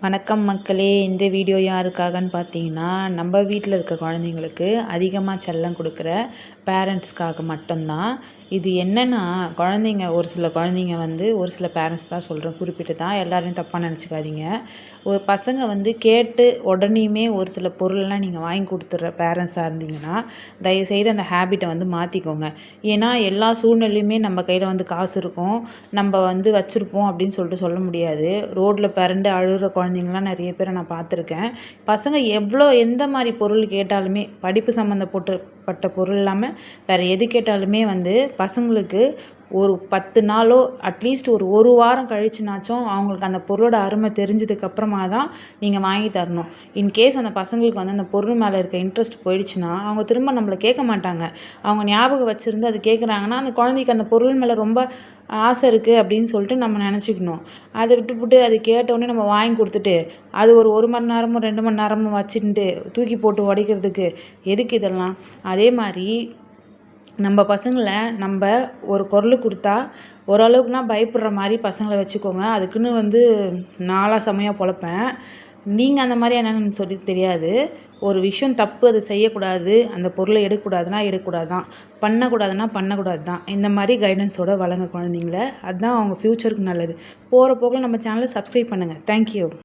வணக்கம் மக்களே. இந்த வீடியோ யாருக்காகன்னு பார்த்தீங்கன்னா, நம்ம வீட்டில் இருக்க குழந்தைங்களுக்கு அதிகமாக செல்லம் கொடுக்குற பேரண்ட்ஸ்க்காக மட்டும்தான். இது என்னென்னா, குழந்தைங்க ஒரு சில குழந்தைங்க ஒரு சில பேரண்ட்ஸ் தான் சொல்கிறேன், குறிப்பிட்டு தான், எல்லாரையும் தப்பாக நினச்சிக்காதீங்க. ஒரு பசங்க கேட்டு உடனேயுமே ஒரு சில பொருள்லாம் நீங்கள் வாங்கி கொடுத்துட்ற பேரண்ட்ஸாக இருந்தீங்கன்னா, தயவுசெய்து அந்த ஹேபிட்டை மாற்றிக்கோங்க. ஏன்னா எல்லா சூழ்நிலையுமே நம்ம கையில் காசு இருக்கும், நம்ம வச்சுருப்போம் அப்படின்னு சொல்லிட்டு சொல்ல முடியாது. ரோட்டில் பிறண்டு அழுகிற குழந்தைங்கலாம் நிறைய பேரை நான் பார்த்துருக்கேன். பசங்க எந்த மாதிரி பொருள் கேட்டாலுமே, படிப்பு சம்மந்தப்பட்ட பொருள் இல்லாமல் வேறு எது கேட்டாலுமே பசங்களுக்கு ஒரு 10 நாளோ அட்லீஸ்ட் ஒரு வாரம் கழிச்சுனாச்சும் அவங்களுக்கு அந்த பொருளோட அருமை தெரிஞ்சதுக்கப்புறமா தான் நீங்கள் வாங்கி தரணும். இன்கேஸ் அந்த பசங்களுக்கு அந்த பொருள் மேலே இருக்க இன்ட்ரெஸ்ட் போயிடுச்சுன்னா அவங்க திரும்ப நம்மளை கேட்க மாட்டாங்க. அவங்க ஞாபகம் வச்சுருந்து அது கேட்குறாங்கன்னா அந்த குழந்தைக்கு அந்த பொருள் மேலே ரொம்ப ஆசை இருக்குது அப்படின்னு சொல்லிட்டு நம்ம நினச்சிக்கணும். அதை விட்டுப்புட்டு அது கேட்டவுடனே நம்ம வாங்கி கொடுத்துட்டு அது ஒரு மணி நேரமும் 2 மணி நேரமும் வச்சுட்டு தூக்கி போட்டு உடைக்கிறதுக்கு எதுக்கு இதெல்லாம்? அதே மாதிரி நம்ம பசங்களை நம்ம ஒரு பொருள் கொடுத்தா ஓரளவுக்குனா பயப்படுற மாதிரி பசங்களை வச்சுக்கோங்க. அதுக்குன்னு நாளாக செமையாக பொழைப்பேன். நீங்கள் அந்த மாதிரி என்னென்னு சொல்லி தெரியாது. ஒரு விஷயம் தப்பு, அதை செய்யக்கூடாது, அந்த பொருளை எடுக்கக்கூடாதுன்னா எடுக்கக்கூடாது தான், பண்ணக்கூடாதுன்னா பண்ணக்கூடாது தான். இந்த மாதிரி கைடன்ஸோடு வளங்க குழந்தைங்கள. அதுதான் அவங்க ஃப்யூச்சருக்கு நல்லது. போகிற போக்கில் நம்ம சேனலை சப்ஸ்கிரைப் பண்ணுங்கள். தேங்க்யூ.